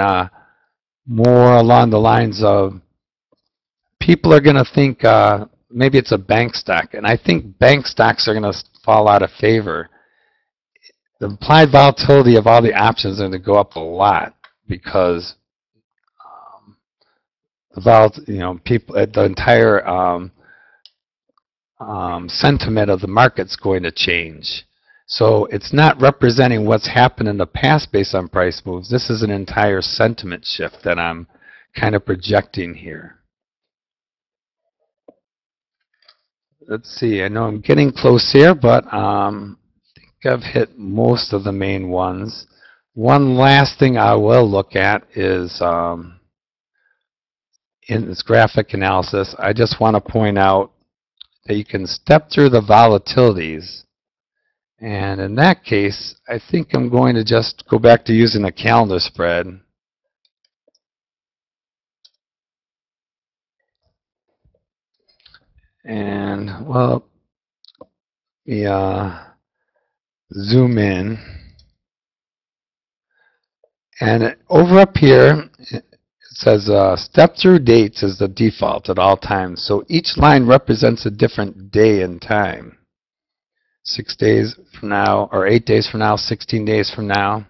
more along the lines of people are going to think maybe it's a bank stock, and I think bank stocks are going to fall out of favor. The implied volatility of all the options are going to go up a lot because the entire sentiment of the market's going to change. So it's not representing what's happened in the past based on price moves. This is an entire sentiment shift that I'm kind of projecting here. Let's see, I know I'm getting close here, but I think I've hit most of the main ones. One last thing I will look at is in this graphic analysis, I just want to point out that you can step through the volatilities. And in that case, I think I'm going to just go back to using a calendar spread. And, well, zoom in. And over up here is It says step-through dates is the default at all times. So each line represents a different day and time. 6 days from now, or 8 days from now, 16 days from now.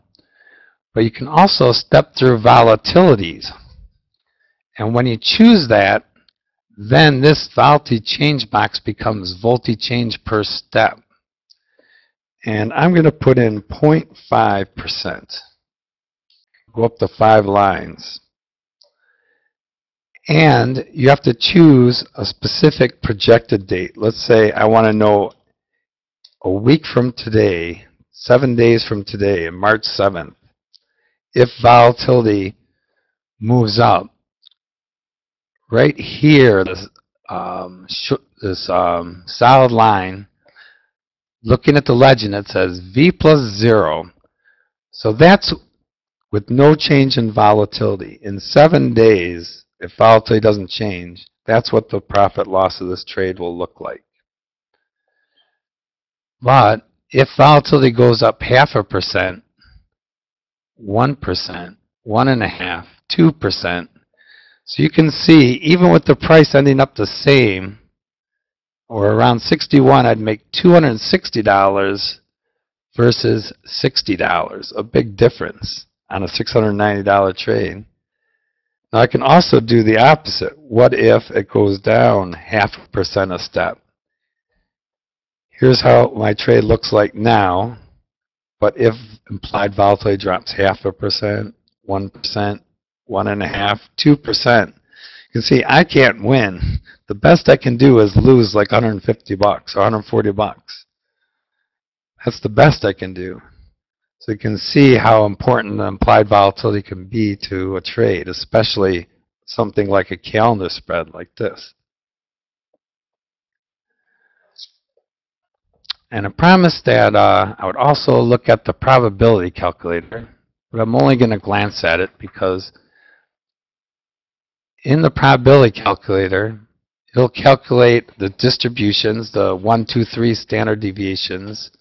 But you can also step through volatilities. And when you choose that, then this volatility change box becomes volatility change per step. And I'm going to put in 0.5%. Go up to 5 lines. And you have to choose a specific projected date. Let's say I want to know a week from today, 7 days from today, March 7th, if volatility moves up. Right here, this solid line, looking at the legend, it says V plus 0. So that's with no change in volatility. In 7 days, if volatility doesn't change, that's what the profit loss of this trade will look like. But if volatility goes up 0.5%, 1%, 1.5%, 2%, so you can see, even with the price ending up the same, or around 61, I'd make $260 versus $60, a big difference on a $690 trade. Now I can also do the opposite. What if it goes down 0.5% a step? Here's how my trade looks like now, but if implied volatility drops 0.5%, 1%, 1.5%, 2%, you can see I can't win. The best I can do is lose like 150 bucks or 140 bucks. That's the best I can do. So you can see how important the implied volatility can be to a trade, especially something like a calendar spread like this. And I promised that I would also look at the probability calculator, but I'm only going to glance at it because in the probability calculator, it'll calculate the distributions, the 1, 2, 3 standard deviations,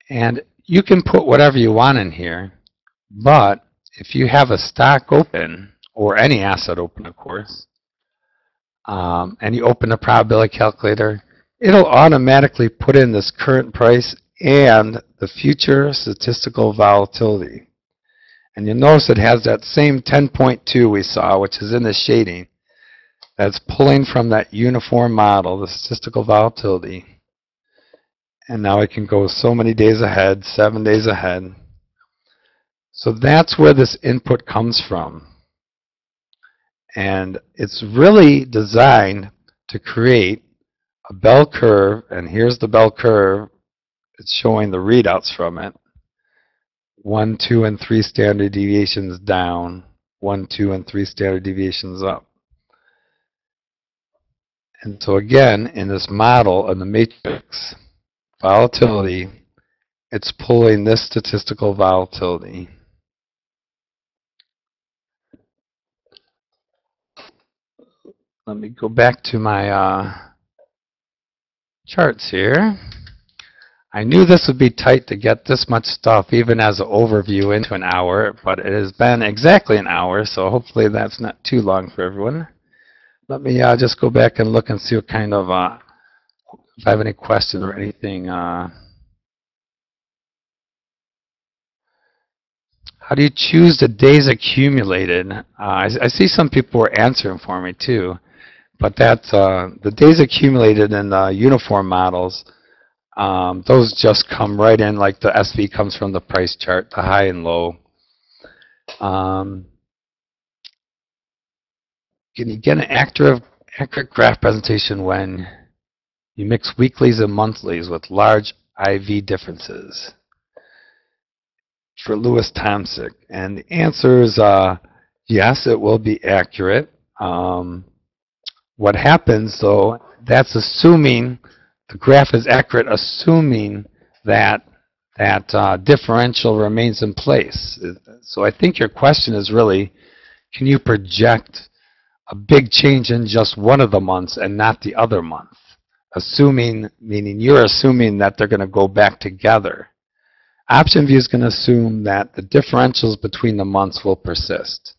and you can put whatever you want in here, but if you have a stock open, or any asset open, of course, and you open a probability calculator, it'll automatically put in this current price and the future statistical volatility. And you'll notice it has that same 10.2 we saw, which is in the shading. That's pulling from that uniform model, the statistical volatility. And now I can go so many days ahead, 7 days ahead. So that's where this input comes from. And it's really designed to create a bell curve, and here's the bell curve. It's showing the readouts from it. 1, 2, and 3 standard deviations down, 1, 2, and 3 standard deviations up. And so again, in this model, in the matrix, volatility, it's pulling this statistical volatility. Let me go back to my charts here. I knew this would be tight to get this much stuff, even as an overview, into an hour, but it has been exactly an hour, so hopefully that's not too long for everyone. Let me just go back and look and see what kind of, if I have any questions or anything. How do you choose the days accumulated? I see some people were answering for me too, but that's the days accumulated in the uniform models. Those just come right in, like the SV comes from the price chart, the high and low. Can you get an accurate graph presentation when you mix weeklies and monthlies with large IV differences? For Lewis Tomsic. And the answer is yes, it will be accurate. What happens, though, that's assuming the graph is accurate, assuming that differential remains in place. So I think your question is really, can you project a big change in just one of the months and not the other month? Assuming, meaning you're assuming that they're going to go back together. OptionVue is going to assume that the differentials between the months will persist.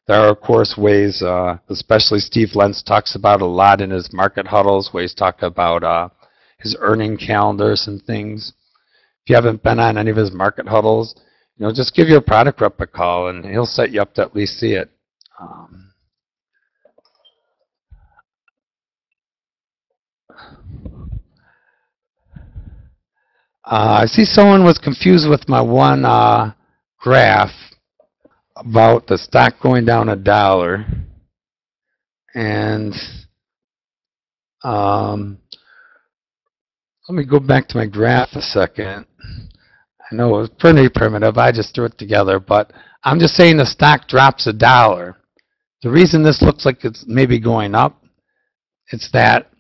There are, of course, ways, especially Steve Lentz talks about a lot in his market huddles, where he's talking about his earning calendars and things. If you haven't been on any of his market huddles, just give your product rep a call, and he'll set you up to at least see it. I see someone was confused with my one graph about the stock going down $1. And let me go back to my graph a second. I know it was pretty primitive. I just threw it together. But I'm just saying the stock drops $1. The reason this looks like it's maybe going up, it's that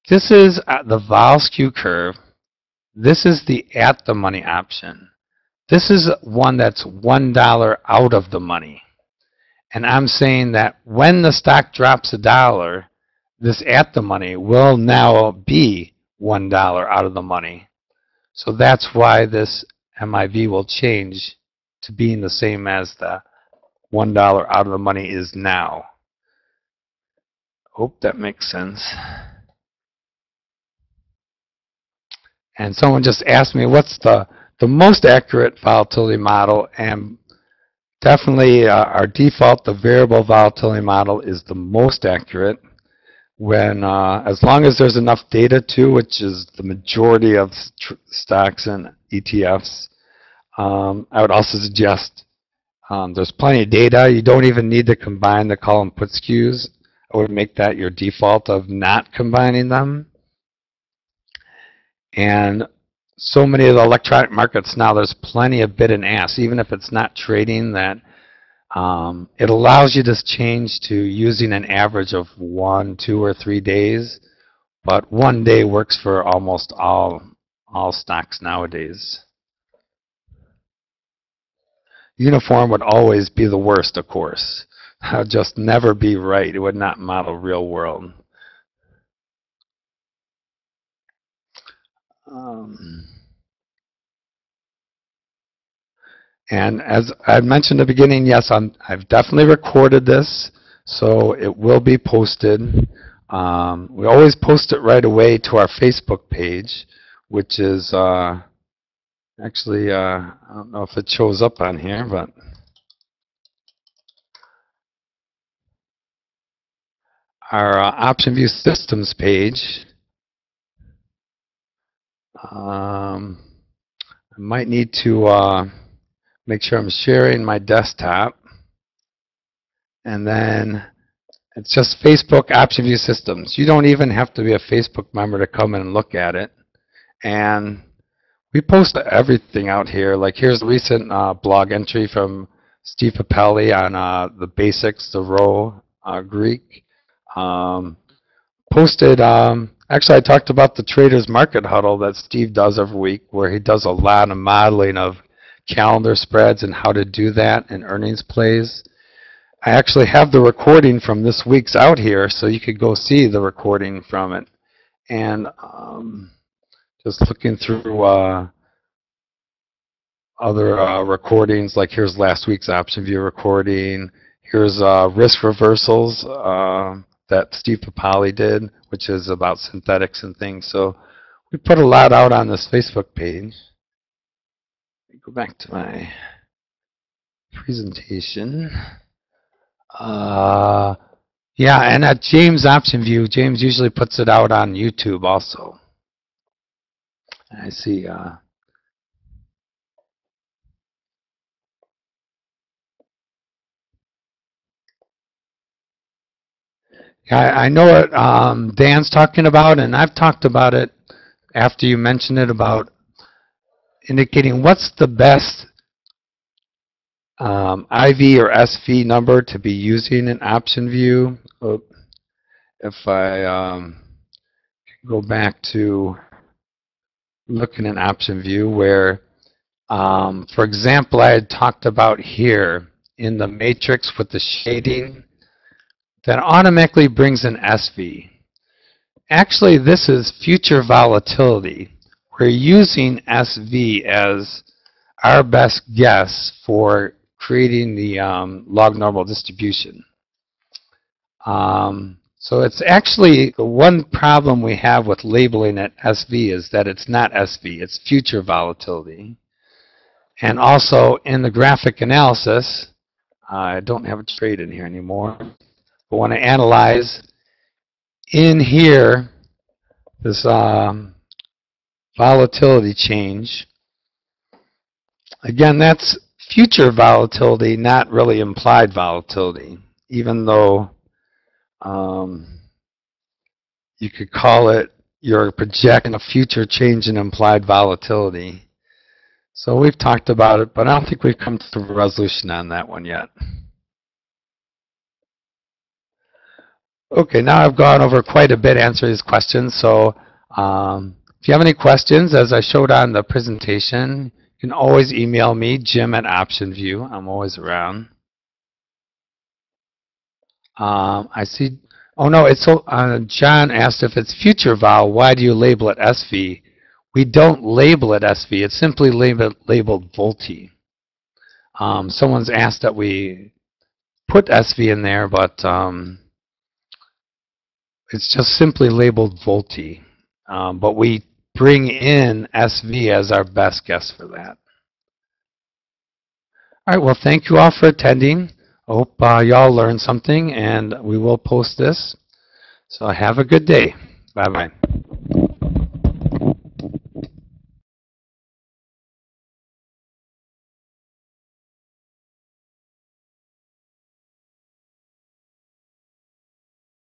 this is the vol skew curve. This is the at the money option. This is one that's $1 out of the money. And I'm saying that when the stock drops $1, this at the money will now be $1 out of the money. So that's why this MIV will change to being the same as the $1 out of the money is now. Hope that makes sense. And someone just asked me what's the most accurate volatility model, and definitely our default, the variable volatility model, is the most accurate. When as long as there's enough data too, which is the majority of stocks and ETFs, I would also suggest there's plenty of data. You don't even need to combine the call and put skews. I would make that your default of not combining them. And so many of the electronic markets now, there's plenty of bid and ask, even if it's not trading, that it allows you to change to using an average of 1, 2, or 3 days. But 1 day works for almost all stocks nowadays. Uniform would always be the worst, of course. It would just never be right. It would not model real world. And as I mentioned at the beginning, yes, I've definitely recorded this, so it will be posted. We always post it right away to our Facebook page, which is actually, I don't know if it shows up on here, but our OptionVue Systems page. I might need to make sure I'm sharing my desktop. And then it's just Facebook OptionVue Systems. You don't even have to be a Facebook member to come in and look at it. And we post everything out here. Like here's a recent blog entry from Steve Papelli on the basics, the row Greek. Posted, actually I talked about the Traders Market Huddle that Steve does every week, where he does a lot of modeling of calendar spreads and how to do that in earnings plays. I actually have the recording from this week's out here, so you could go see the recording from it. And just looking through other recordings, like here's last week's OptionVue recording. Here's risk reversals that Steve Papelli did, which is about synthetics and things. So we put a lot out on this Facebook page. Let me go back to my presentation. Yeah, and at James OptionVue, James usually puts it out on YouTube also. I see. I know what Dan's talking about, and I've talked about it after you mentioned it, about indicating what's the best IV or SV number to be using in OptionVue. If I go back to looking at OptionVue, where, for example, I had talked about here in the matrix with the shading, that automatically brings an SV. Actually, this is future volatility. We're using SV as our best guess for creating the log-normal distribution. So it's actually the one problem we have with labeling it SV is that it's not SV, it's future volatility. And also in the graphic analysis, I don't have a trade in here anymore, but when I analyze in here, this volatility change, again, that's future volatility, not really implied volatility, even though you could call it you're projecting a future change in implied volatility. So we've talked about it, but I don't think we've come to a resolution on that one yet. Okay, now I've gone over quite a bit answering these questions. So if you have any questions, as I showed on the presentation, you can always email me, Jim@OptionVue. I'm always around. I see. Oh no, it's so. John asked if it's future vol. Why do you label it SV? We don't label it SV. It's simply labeled VOLT. Someone's asked that we put SV in there, but it's just simply labeled VOLT. But we bring in SV as our best guess for that. All right, well, thank you all for attending. I hope y'all learned something, and we will post this. So have a good day. Bye-bye.